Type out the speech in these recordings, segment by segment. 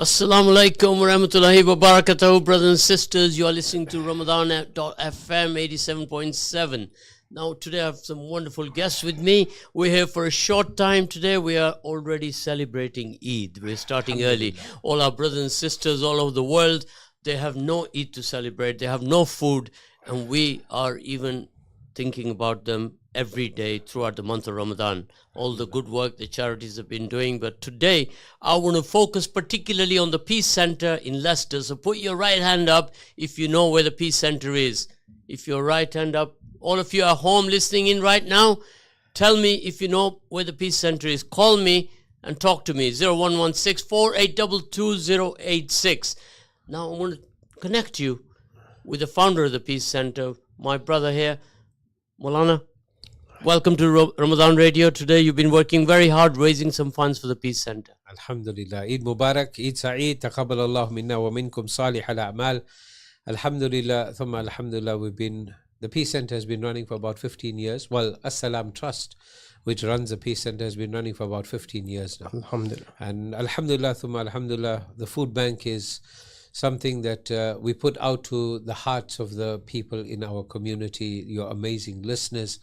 Assalamu alaikum wa rahmatullahi wa barakatuh, brothers and sisters. You are listening to Ramadan.fm 87.7. Now, today I have some wonderful guests with me. We're here for a short time today. We are already celebrating Eid. We're starting early. All our brothers and sisters all over the world, they have no Eid to celebrate. They have no food. And we are even thinking about them every day throughout the month of Ramadan. All the good work the charities have been doing. But today, I want to focus particularly on the Peace Center in Leicester. So put your right hand up if you know where the Peace Center is. If your right hand up, all of you are home listening in right now, tell me if you know where the Peace Center is. Call me and talk to me. 0116 4822 Now, I want to connect you with the founder of the Peace Center, my brother here, Maulana. Welcome to Ramadan Radio. Today you've been working very hard raising some funds for the Peace Center. Alhamdulillah. Eid Mubarak, Eid Sa'id, taqabbal Allah minna wa minkum salih al-a'mal. Alhamdulillah, thumma alhamdulillah, the Peace Center has been running for about 15 years. Well, As-Salam Trust, which runs the Peace Center, has been running for about 15 years now. Alhamdulillah. And alhamdulillah, thumma alhamdulillah, the Foodbank is something that we put out to the hearts of the people in our community, your amazing listeners.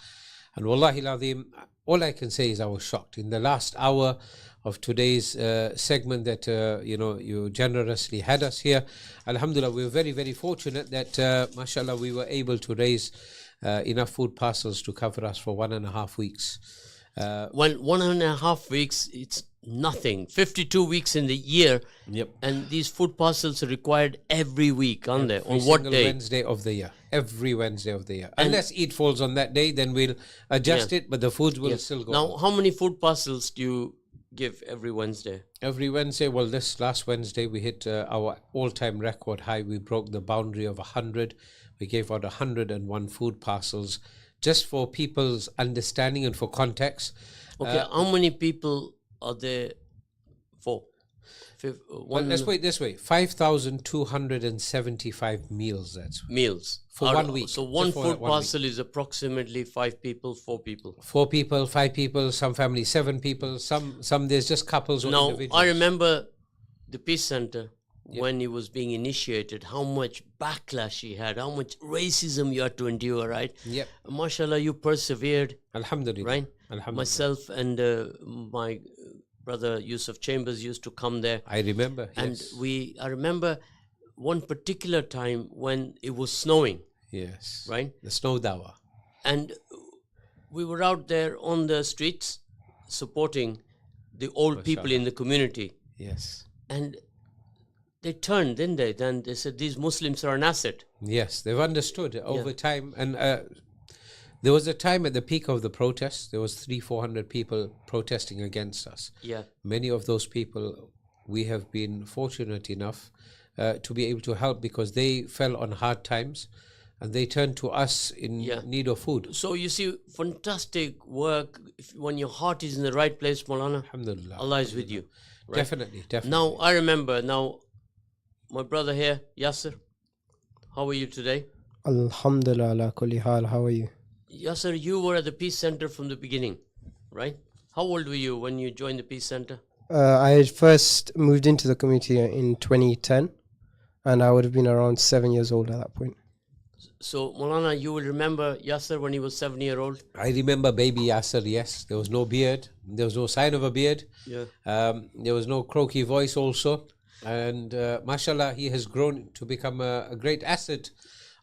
And wallahi al-azim, all I can say is I was shocked. In the last hour of today's segment that, you generously had us here, alhamdulillah, we were very, very fortunate that, mashallah, we were able to raise enough food parcels to cover us for 1.5 weeks. Well, 1.5 weeks, it's nothing. 52 weeks in the year. Yep. And these food parcels are required every week, aren't they? On what day? Wednesday of the year. Every Wednesday of the year. Unless Eid falls on that day, then we'll adjust it, but the foods will still go. Now, how many food parcels do you give every Wednesday? Every Wednesday, well, this last Wednesday, we hit our all-time record high. We broke the boundary of 100. We gave out 101 food parcels just for people's understanding and for context. Okay, how many people are there for? Well, let's put it this way: 5,275 meals. That's meals for 1 week. So one food parcel is approximately 5 people, 4 people. 4 people, 5 people. Some families 7 people. Some there's just couples or individuals. I remember the Peace Center when it was being initiated. How much backlash he had, how much racism you had to endure, right? Yep. Mashallah, you persevered. Alhamdulillah. Right. Alhamdulillah. Myself and my brother Yusuf Chambers used to come there. I remember. And yes. I remember one particular time when it was snowing. Yes. Right? The snow dawa. And we were out there on the streets supporting the old people in the community. Yes. And they turned, didn't they? Then they said these Muslims are an asset. Yes, they've understood over time. And there was a time at the peak of the protests, there was 300-400 people protesting against us. Yeah. Many of those people, we have been fortunate enough to be able to help because they fell on hard times and they turned to us in need of food. So you see, fantastic work. When your heart is in the right place, Maulana, Alhamdulillah, Allah is with you. Right? Definitely. Now, I remember, my brother here, Yasser, how are you today? Alhamdulillah ala kulli hal. How are you? Yasser, you were at the Peace Center from the beginning, right? How old were you when you joined the Peace Center? I had first moved into the community in 2010, and I would have been around 7 years old at that point. So, Maulana, you will remember Yasser when he was 7-year-old? I remember baby Yasser, yes. There was no beard. There was no sign of a beard. Yeah. There was no croaky voice also. And mashallah, he has grown to become a great asset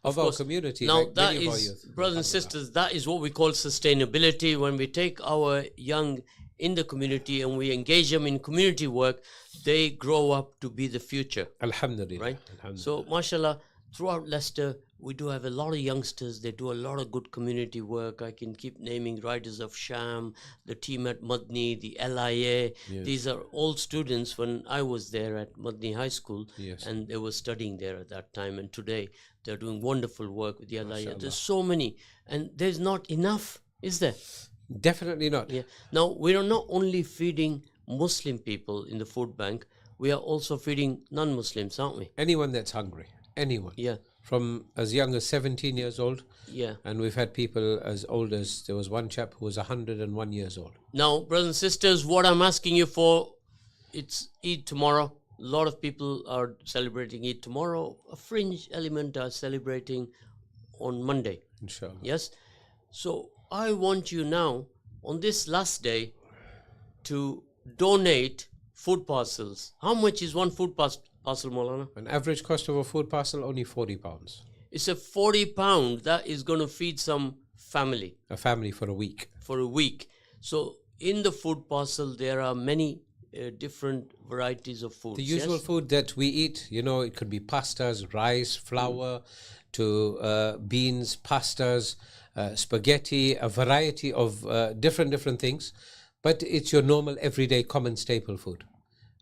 of our community. Now, like that is, brothers and sisters, that is what we call sustainability. When we take our young in the community and we engage them in community work, they grow up to be the future. Alhamdulillah. Right? Alhamdulillah. So, mashallah, throughout Leicester, we do have a lot of youngsters. They do a lot of good community work. I can keep naming Riders of Sham, the team at Madni, the LIA. Yes. These are all students when I was there at Madni High School. Yes. And they were studying there at that time. And today, they're doing wonderful work with the LIA. Mashallah. There's so many. And there's not enough, is there? Definitely not. Yeah. Now, we are not only feeding Muslim people in the food bank, we are also feeding non-Muslims, aren't we? Anyone that's hungry. Anyone. Yeah. From as young as 17 years old. Yeah. And we've had people as old as, there was one chap who was 101 years old. Now, brothers and sisters, what I'm asking you for, it's Eid tomorrow. A lot of people are celebrating it tomorrow. A fringe element are celebrating on Monday. Inshallah. Yes. So I want you now on this last day to donate food parcels. How much is one food parcel, Maulana? An average cost of a food parcel, only £40. It's a £40 that is going to feed some family. A family for a week. For a week. So in the food parcel, there are many different varieties of food. The usual food that we eat, it could be pastas, rice, flour, to beans, pastas, spaghetti, a variety of different things. But it's your normal, everyday, common staple food.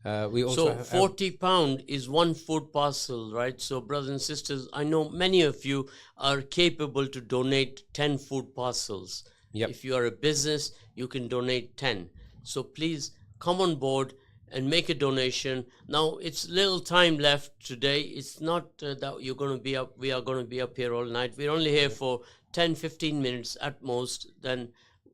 We also so £40 is one food parcel, right? So brothers and sisters, I know many of you are capable to donate 10 food parcels. Yep. If you are a business, you can donate 10. So please come on board and make a donation. Now it's little time left today. It's not that you're going to be up. We are going to be up here all night. We're only here for 10-15 minutes at most. Then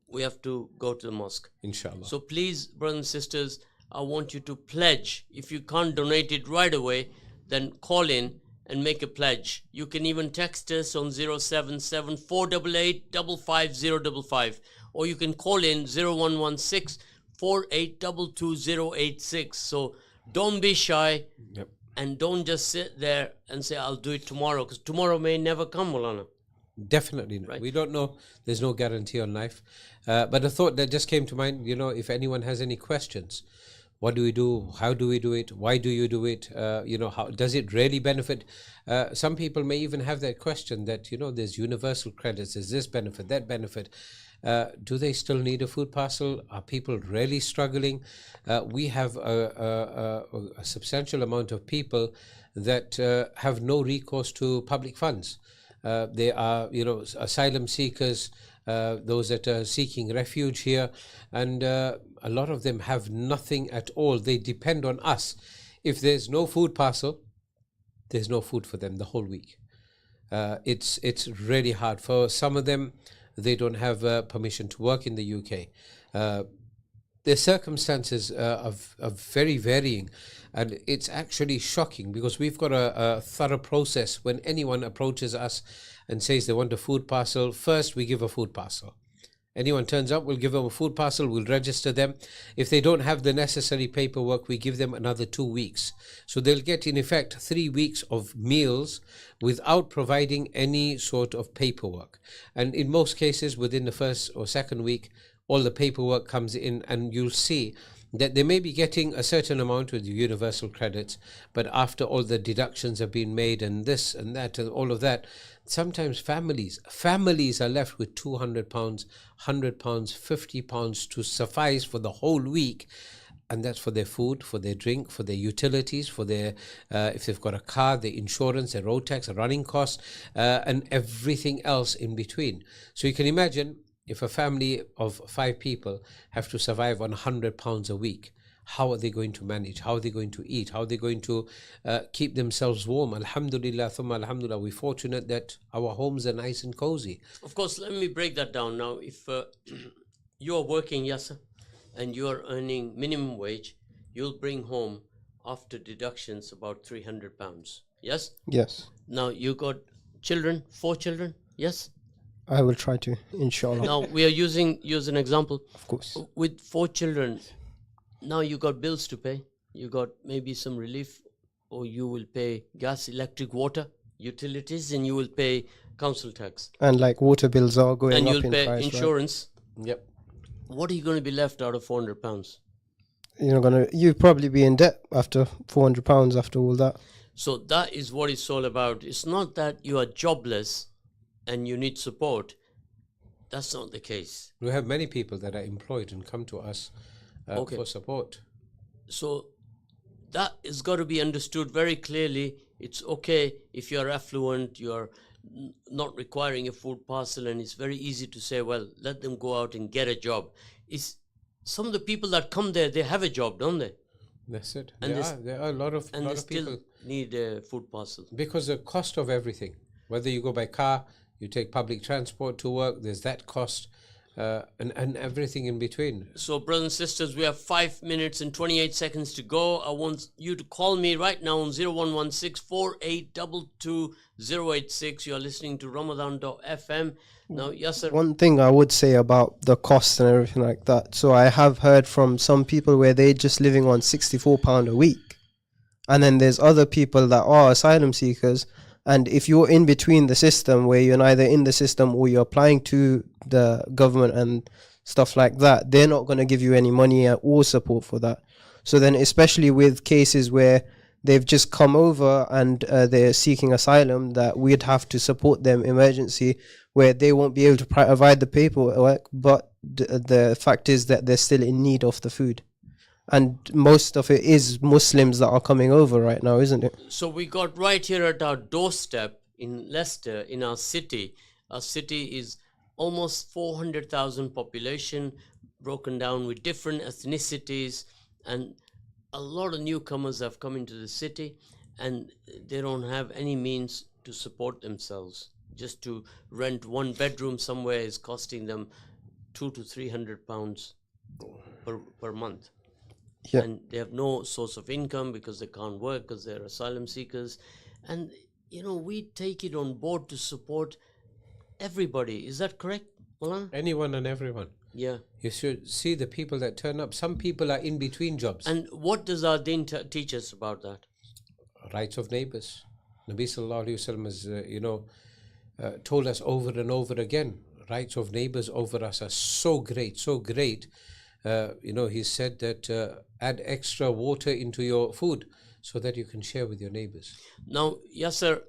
we have to go to the mosque. Inshallah. So please, brothers and sisters, I want you to pledge. If you can't donate it right away, then call in and make a pledge. You can even text us on 077 488 55055, or you can call in 0116 4822 So don't be shy. Yep. And don't just sit there and say, I'll do it tomorrow, because tomorrow may never come, Maulana. Definitely not. Right. We don't know. There's no guarantee on life. But a thought that just came to mind, if anyone has any questions, what do we do? How do we do it? Why do you do it? How does it really benefit? Some people may even have that question that, there's universal credits, there's this benefit, that benefit. Do they still need a food parcel? Are people really struggling? We have a substantial amount of people that have no recourse to public funds. They are, asylum seekers, those that are seeking refuge here, and a lot of them have nothing at all. They depend on us. If there's no food parcel, there's no food for them the whole week. It's really hard. For some of them, they don't have permission to work in the UK. Their circumstances are very varying, and it's actually shocking because we've got a thorough process. When anyone approaches us and says they want a food parcel, first we give a food parcel. Anyone turns up, we'll give them a food parcel, we'll register them. If they don't have the necessary paperwork, we give them another 2 weeks. So they'll get, in effect, 3 weeks of meals without providing any sort of paperwork. And in most cases, within the first or second week, all the paperwork comes in, and you'll see that they may be getting a certain amount with universal credits, but after all the deductions have been made and this and that and all of that, sometimes families are left with £200, £100, £50 to suffice for the whole week. And that's for their food, for their drink, for their utilities, for their, if they've got a car, their insurance, their road tax, their running costs, and everything else in between. So you can imagine, if a family of 5 people have to survive on £100 a week, how are they going to manage? How are they going to eat? How are they going to keep themselves warm? Alhamdulillah, thumma alhamdulillah, we're fortunate that our homes are nice and cozy. Of course, let me break that down now. If you are working, Yasser, and you are earning minimum wage, you'll bring home, after deductions, about £300. Yes? Yes. Now, you got children, 4 children, yes? I will try to, inshallah. Now, we are using you as an example. Of course. With 4 children, now you got bills to pay. You got maybe some relief, or you will pay gas, electric, water, utilities, and you will pay council tax. And like water bills are going and up you'll in pay price, insurance. Right? Yep. What are you going to be left out of £400? You'd probably be in debt after £400 after all that. So that is what it's all about. It's not that you are jobless and you need support. That's not the case. We have many people that are employed and come to us for support. So that has got to be understood very clearly. It's okay if you're affluent, you're not requiring a food parcel, and it's very easy to say, well, let them go out and get a job. It's some of the people that come there, they have a job, don't they? That's it. And There are a lot of and they still people need a food parcel. because the cost of everything, whether you go by car, you take public transport to work, there's that cost. and everything in between. So, brothers and sisters, we have 5 minutes and 28 seconds to go. I want you to call me right now on 0116 4822 086. You are listening to Ramadan.fm. Now, yes, sir. One thing I would say about the cost and everything like that. So I have heard from some people where they're just living on £64 a week. And then there's other people that are asylum seekers. And if you're in between the system, where you're neither in the system or you're applying to the government and stuff like that, they're not going to give you any money or support for that. So then, especially with cases where they've just come over and they're seeking asylum, that we'd have to support them emergency, where they won't be able to provide the paperwork, but the fact is that they're still in need of the food. And most of it is Muslims that are coming over right now, isn't it? So we got right here at our doorstep in Leicester, in our city. Our city is almost 400,000 population, broken down with different ethnicities, and a lot of newcomers have come into the city, and they don't have any means to support themselves. Just to rent one bedroom somewhere is costing them £200 to £300 per month. Yeah. And they have no source of income because they can't work because they're asylum seekers. And, we take it on board to support everybody. Is that correct, Maulana? Anyone and everyone. Yeah. You should see the people that turn up. Some people are in between jobs. And what does our deen teach us about that? Rights of neighbors. Nabi Sallallahu Alaihi Wasallam has, told us over and over again, rights of neighbors over us are so great, so great. He said that add extra water into your food so that you can share with your neighbors. Now, Yasser,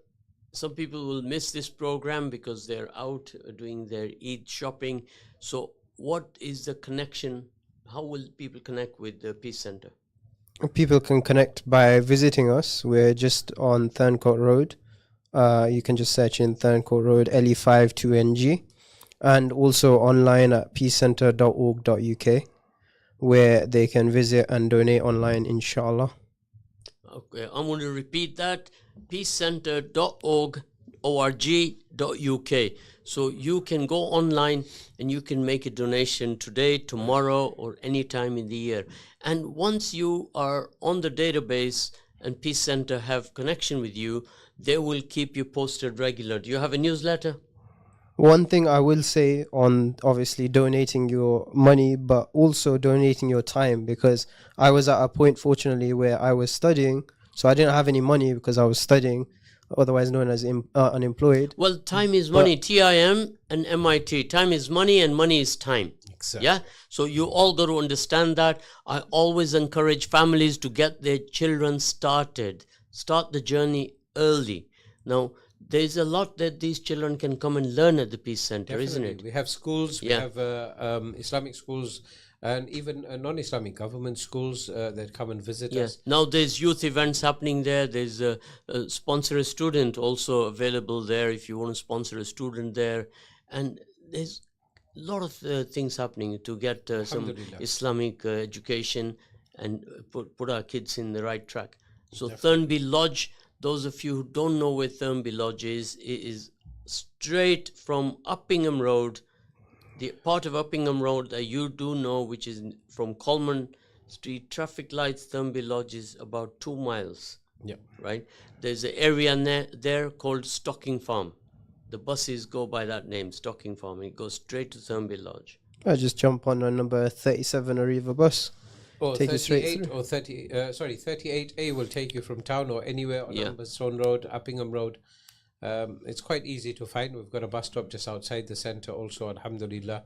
some people will miss this program because they're out doing their Eid shopping. So what is the connection? How will people connect with the Peace Center? People can connect by visiting us. We're just on Thorncourt Road. You can just search in Thorncourt Road, LE5 2NG. And also online at peacecenter.org.uk, where they can visit and donate online, inshallah. Okay, I'm going to repeat that, peacecenter.org.uk. So you can go online and you can make a donation today, tomorrow, or any time in the year. And once you are on the database and Peace Center have connection with you, they will keep you posted regular. Do you have a newsletter? One thing I will say on obviously donating your money, but also donating your time, because I was at a point, fortunately, where I was studying, so I didn't have any money because I was studying, otherwise known as unemployed. Well, time is money, TIM and MIT. Time is money and money is time. Exactly. Yeah, so you all got to understand that. I always encourage families to get their children started, start the journey early. Now, there's a lot that these children can come and learn at the Peace Center, Definitely. isn't it? We have schools, we have Islamic schools, and even non-Islamic government schools that come and visit us. Now there's youth events happening there. There's a sponsor a student also available there if you want to sponsor a student there. And there's a lot of things happening to get some Islamic education and put our kids in the right track. So Thurnby Lodge, those of you who don't know where Thurnby Lodge is, it is straight from Uppingham Road. The part of Uppingham Road that you do know, which is from Coleman Street, traffic lights, Thurnby Lodge is about 2 miles. Yeah. Right? There's an area there called Stocking Farm. The buses go by that name, Stocking Farm, and it goes straight to Thurnby Lodge. I just jump on a number 37 Arriva bus. Or Take you straight 38 through. or 38A will take you from town or anywhere on Humberstone Road, Uppingham Road. It's quite easy to find. We've got a bus stop just outside the centre also, alhamdulillah.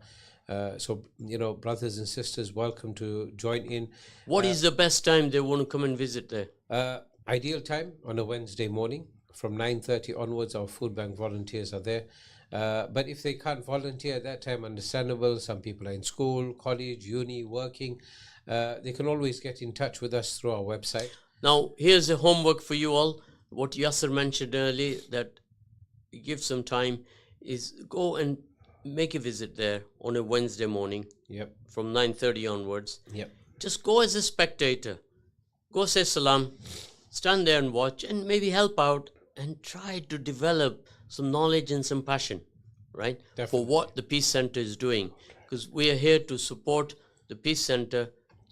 So, brothers and sisters, welcome to join in. What is the best time they want to come and visit there? Ideal time on a Wednesday morning from 9:30 onwards. Our Foodbank volunteers are there. But if they can't volunteer at that time, understandable. Some people are in school, college, uni, working. They can always get in touch with us through our website. Now, here's a homework for you all. What Yasser mentioned earlier, that give some time, is go and make a visit there on a Wednesday morning. Yep. From 9:30 onwards. Yep. Just go as a spectator. Go say salam, stand there and watch, and maybe help out and try to develop some knowledge and some passion. right? For Definitely. what the Peace Center is doing, because we are here to support the Peace Center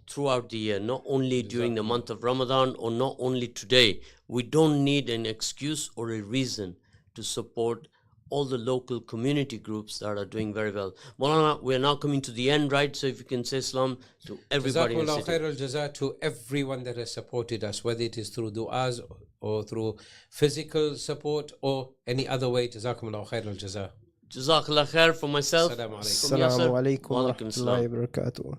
throughout the year, not only during the month of Ramadan or not only today. We don't need an excuse or a reason to support all the local community groups that are doing very well. Maulana, we're now coming to the end, right? So if you can say salam to everybody in the Jazakumullah city. khair al-jaza to everyone that has supported us, whether it is through du'as or through physical support or any other way. Jazakumullah khair al-jaza. Jazakallah khair for myself. Assalamu alaikum. From Yasser. Assalamu alaikum wa Wa alaikum rahmatullahi salam. wa barakatuh.